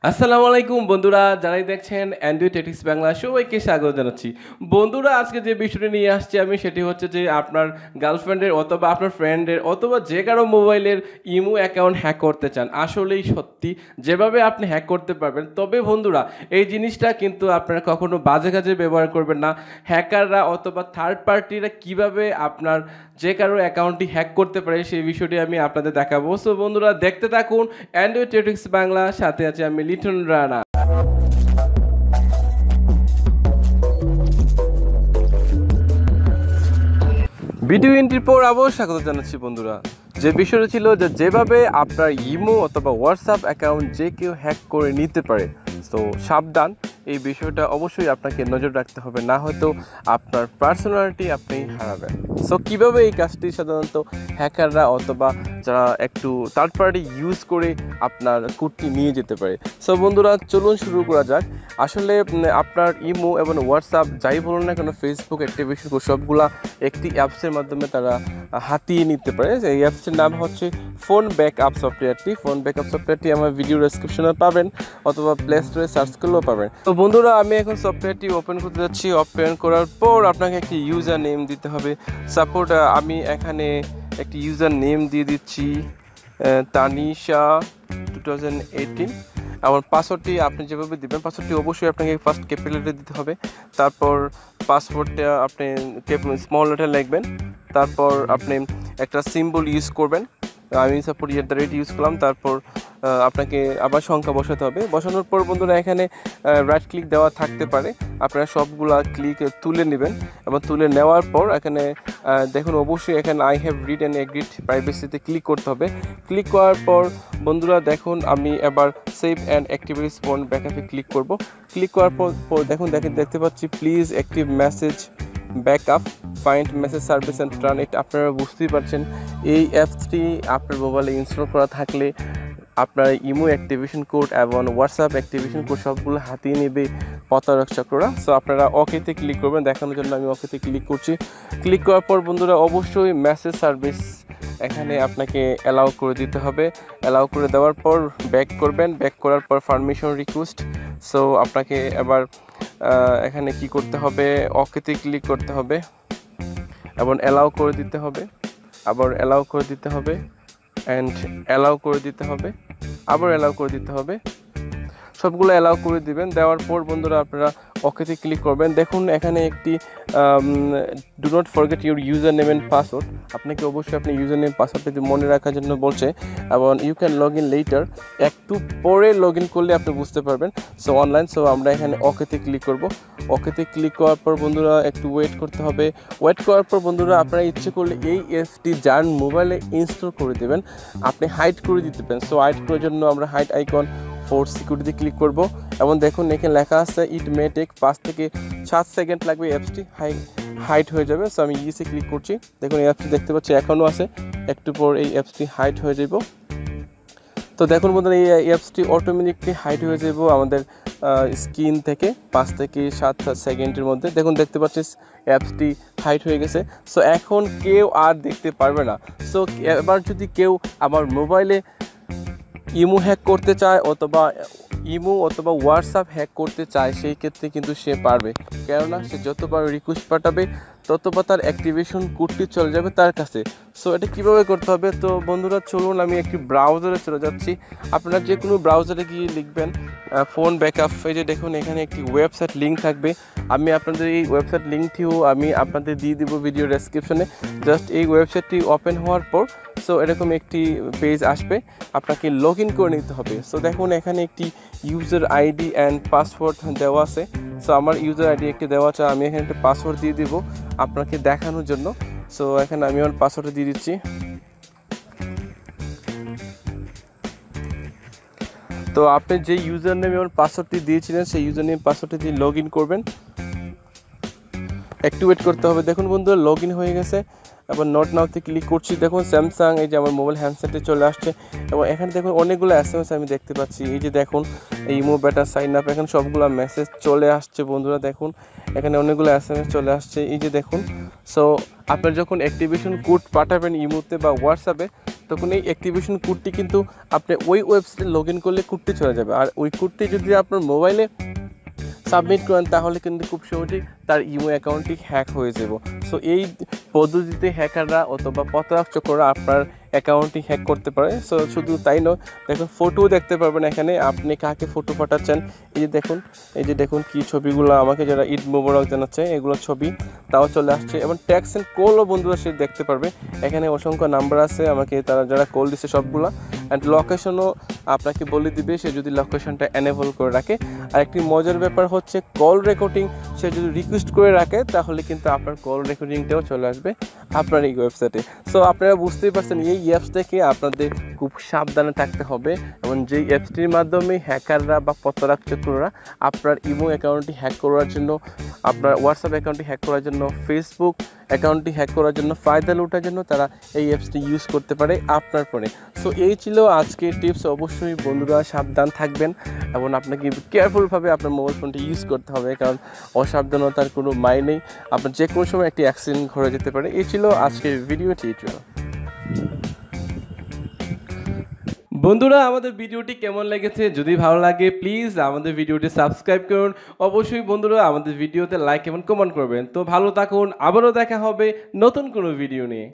আসসালামু আলাইকুম বন্ধুরা, যারাই দেখছেন অ্যান্ড্রয়েড টেটিক্স বাংলা সবাইকে স্বাগত জানাচ্ছি। বন্ধুরা, আজকে যে বিষয়টি নিয়ে আসছি আমি সেটি হচ্ছে যে আপনার গার্লফ্রেন্ডের অথবা আপনার ফ্রেন্ডের অথবা যে কারো মোবাইলের ইমো অ্যাকাউন্ট হ্যাক করতে চান। আসলেই সত্যি যেভাবে আপনি হ্যাক করতে পারবেন, তবে বন্ধুরা এই জিনিসটা কিন্তু আপনারা কখনো বাজে কাজে ব্যবহার করবেন না। হ্যাকাররা অথবা থার্ড পার্টিরা কিভাবে আপনার যে কারোর অ্যাকাউন্টটি হ্যাক করতে পারে সেই বিষয়টি আমি আপনাদের দেখাবো। সো বন্ধুরা দেখতে থাকুন অ্যান্ড্রয়েড টেটিক্স বাংলা, সাথে আছে আমি লিটন রানা। ভিডিও এন্ট্রির পর আবার স্বাগত জানাচ্ছি বন্ধুরা। যে বিষয়টা ছিল যেভাবে আপনার ইমো অথবা হোয়াটসঅ্যাপ অ্যাকাউন্ট যে কেউ হ্যাক করে নিতে পারে, তো সাবধান, এই বিষয়টা অবশ্যই আপনাকে নজর রাখতে হবে, না হয়তো আপনার পার্সোনালিটি আপনি হারাবেন। সো কীভাবে এই কাজটি সাধারণত হ্যাকাররা অথবা যারা একটু থার্ড পার্টি ইউজ করে আপনার কোডটি নিয়ে যেতে পারে। সো বন্ধুরা চলুন শুরু করা যাক। আসলে আপনার ইমো এবং হোয়াটসঅ্যাপ যাই বলুন না কেন, ফেসবুক অ্যাক্টিভেশন সবগুলা একটি অ্যাপসের মাধ্যমে তারা হাতিয়ে নিতে পারে। এই অ্যাপসটির নাম হচ্ছে ফোন ব্যাকআপ সফটওয়্যারটি। ফোন ব্যাকআপ সফটওয়্যারটি আমার ভিডিও ডেসক্রিপশনে পাবেন অথবা প্লে স্টোরে সার্চ করলেও পাবেন। তো বন্ধুরা আমি এখন সফটওয়্যারটি ওপেন করতে যাচ্ছি। ওপেন করার পর আপনাকে একটি ইউজার নেম দিতে হবে। সাপোর্ট আমি এখানে একটি ইউজার নেম দিয়ে দিচ্ছি তানিশা 2018। আমার পাসওয়ার্ডটি আপনি যেভাবে দেবেন, পাসওয়ার্ডটি অবশ্যই আপনাকে ফার্স্ট ক্যাপিটালে দিতে হবে। তারপর পাসওয়ার্ডটা আপনি স্মল লেটার লিখবেন। তারপর আপনি একটা সিম্বল ইউজ করবেন। আমি সাপোর্ট @ ইউজ করলাম। তারপর আপনাকে আবার সংখ্যা বসাতে হবে। বসানোর পর বন্ধুরা এখানে রাইট ক্লিক দেওয়া থাকতে পারে, আপনারা সবগুলা ক্লিক তুলে নেবেন এবং তুলে নেওয়ার পর এখানে দেখুন অবশ্যই এখানে I have read and agreed প্রাইভেসিতে ক্লিক করতে হবে। ক্লিক করার পর বন্ধুরা দেখুন আমি এবার সেভ অ্যান্ড অ্যাক্টিভিটিস ফোন ব্যাকআপে ক্লিক করব। ক্লিক করার পর দেখতে পাচ্ছি please active message backup, find message service and turn it. আপনারা বুঝতেই পারছেন এই অ্যাপসটি আপনার মোবাইলে ইনস্টল করা থাকলে আপনার ইমো অ্যাক্টিভেশন কোড এবং হোয়াটসঅ্যাপ অ্যাক্টিভেশন কোড সবগুলো হাতিয়ে নেবে প্রতারক চক্ররা। সো আপনারা ওকেতে ক্লিক করবেন। দেখানোর জন্য আমি ওকেতে ক্লিক করছি। ক্লিক করার পর বন্ধুরা অবশ্যই মেসেজ সার্ভিস এখানে আপনাকে অ্যালাউ করে দিতে হবে। অ্যালাউ করে দেওয়ার পর ব্যাক করবেন। ব্যাক করার পর পারমিশন রিকোয়েস্ট। সো আপনাকে এবার এখানে কি করতে হবে, ওকেতে ক্লিক করতে হবে এবং অ্যালাউ করে দিতে হবে, আবার অ্যালাউ করে দিতে হবে অ্যান্ড অ্যালাউ করে দিতে হবে, আবার অ্যালাউ করে দিতে হবে। সবগুলো অ্যালাউ করে দিবেন। দেওয়ার পর বন্ধুরা আপনারা ওকেতে ক্লিক করবেন। দেখুন এখানে একটি do not forget your user name and password. আপনাকে অবশ্যই আপনি ইউজার নেম পাসওয়ার্ডটি মনে রাখার জন্য বলছে এবং you can log in later, একটু পরে লগ ইন করলে আপনি বুঝতে পারবেন। সো অনলাইন, সো আমরা এখানে ওকেতে ক্লিক করব। ওকেতে ক্লিক করার পর বন্ধুরা একটু ওয়েট করতে হবে। ওয়েট করার পর বন্ধুরা আপনারা ইচ্ছে করলে এই অ্যাপসটি যার মোবাইলে ইনস্টল করে দেবেন, আপনি হাইড করে দিতে পারেন। সো হাইড করার জন্য আমরা hide icon for security click করব এবং দেখুন এখানে লেখা আছে ইট মে টেক 5 থেকে 7 সেকেন্ড লাগবে, অ্যাপসটি হাইড হয়ে যাবে। সো আমি ইসে ক্লিক করছি। দেখুন এই অ্যাপসটি দেখতে পাচ্ছি এখনও আছে, একটু পর এই অ্যাপসটি হাইড হয়ে যাব। তো দেখুন বন্ধুরা এই অ্যাপসটি অটোমেটিকলি হাইড হয়ে যাব আমাদের স্ক্রিন থেকে 5 থেকে 7 সেকেন্ডের মধ্যে। দেখুন দেখতে পাচ্ছি অ্যাপসটি হাইড হয়ে গেছে। সো এখন কেউ আর দেখতে পারবে না। সো এবার যদি কেউ আমার মোবাইলে ইমো হ্যাক করতে চায় অথবা ইমো অথবা হোয়াটসঅ্যাপ হ্যাক করতে চায়, সেই ক্ষেত্রে কিন্তু সে পারবে, কেননা সে যতবার রিকোয়েস্ট পাঠাবে ততবার তার অ্যাক্টিভেশন কোডটি চলে যাবে তার কাছে। সো এটা কীভাবে করতে হবে, তো বন্ধুরা চলুন আমি একটি ব্রাউজারে চলে যাচ্ছি। আপনারা যে কোনো ব্রাউজারে গিয়ে লিখবেন ফোন ব্যাকআপ। এই যে দেখুন এখানে একটি ওয়েবসাইট লিঙ্ক থাকবে, আমি আপনাদের এই ওয়েবসাইট লিঙ্কটিও আমি আপনাদের দিয়ে দেবো ভিডিও ডেসক্রিপশনে। জাস্ট এই ওয়েবসাইটটি ওপেন হওয়ার পর সো এরকম একটি পেজ আসবে, আপনাকে লগ ইন করে নিতে হবে। সো দেখুন এখানে একটি ইউজার আইডি অ্যান্ড পাসওয়ার্ড দেওয়া আছে। সো আমার ইউজার আইডি একটি দেওয়া আছে, আমি এখানে একটা পাসওয়ার্ড দিয়ে দেব আপনাকে দেখানোর জন্য। সো এখানে আমি আমার পাসওয়ার্ডটা দিয়ে দিচ্ছি। তো আপনি যে ইউজার নেম এবং পাসওয়ার্ডটি দিয়েছিলেন সেই ইউজার নেম পাসওয়ার্ডটি দিয়ে লগ ইন করবেন। একটু ওয়েট করতে হবে। দেখুন বন্ধুরা লগ ইন হয়ে গেছে। এবং নট নাওতে ক্লিক করছি, দেখুন স্যামসাং এই যে আমার মোবাইল হ্যান্ডসেটে চলে আসছে এবং এখানে দেখুন অনেকগুলো SMS আমি দেখতে পাচ্ছি। এই যে দেখুন ইমো বেটা সাইন আপ, এখানে সবগুলো মেসেজ চলে আসছে বন্ধুরা। দেখুন এখানে অনেকগুলো SMS চলে আসছে, এই যে দেখুন। সো আপনার যখন অ্যাক্টিভেশন কোড পাঠাবেন ইমোতে বা হোয়াটসঅ্যাপে, তখন এই অ্যাক্টিভেশন কোডটি কিন্তু আপনি ওই ওয়েবসাইটে লগ ইন করলে কোডটি চলে যাবে। আর ওই কোডটি যদি আপনার মোবাইলে সাবমিট করেন তাহলে কিন্তু খুব সহজেই তার ইমো অ্যাকাউন্টটি হ্যাক হয়ে যাব। সো এই পদ্ধতিতে হ্যাকাররা অথবা পথচক্ররা আপনার অ্যাকাউন্টটি হ্যাক করতে পারে। সো শুধু তাই নয়, দেখুন ফটোও দেখতে পারবেন এখানে, আপনি কাকে ফটো পাঠাচ্ছেন। এই যে দেখুন কী ছবিগুলো আমাকে যারা ঈদ মোবারক জানাচ্ছে এগুলো ছবি তাও চলে আসছে এবং ট্যাক্স অ্যান্ড কলও বন্ধুরা সে দেখতে পারবে। এখানে অসংখ্য নাম্বার আছে আমাকে তারা যারা কল দিচ্ছে সবগুলা, অ্যান্ড লোকেশনও আপনাকে বলে দিবে সে যদি লোকেশনটা এনেবল করে রাখে। আর একটি মজার ব্যাপার হচ্ছে কল রেকর্ডিং সে যদি রিকোয়েস্ট করে রাখে তাহলে কিন্তু আপনার কল রেকর্ডিংটাও চলে আসবে আপনার এই ওয়েবসাইটে। সো আপনারা বুঝতেই পারছেন এই অ্যাপস থেকে আপনাদের খুব সাবধানে থাকতে হবে এবং যেই অ্যাপসটির মাধ্যমে হ্যাকাররা বা পথচক্ররা আপনার ইমো অ্যাকাউন্টটি হ্যাক করার জন্য, আপনার হোয়াটসঅ্যাপ অ্যাকাউন্টটি হ্যাক করার জন্য, ফেসবুক অ্যাকাউন্টটি হ্যাক করার জন্য, ফায়দা লুটার জন্য তারা এই অ্যাপসটি ইউজ করতে পারে আপনার ফোনে। সো এই ছিল আজকের টিপস। অবশ্যই বন্ধুরা সাবধান থাকবেন এবং আপনাকে কেয়ারফুলভাবে আপনার মোবাইল ফোনটি ইউজ করতে হবে, কারণ অসাবধানতার কোনো মানে নেই, আপনার যে কোনো সময় একটি অ্যাক্সিডেন্ট ঘটে যেতে পারে। এই ছিল আজকের ভিডিও টিউটোরিয়াল। বন্ধুরা আমাদের ভিডিওটি কেমন লেগেছে, যদি ভালো লাগে প্লিজ আমাদের ভিডিওটি সাবস্ক্রাইব করুন। অবশ্যই বন্ধুরা আমাদের ভিডিওতে লাইক এবং কমেন্ট করবেন। তো ভালো থাকুন, আবারও দেখা হবে নতুন কোনো ভিডিও নিয়ে।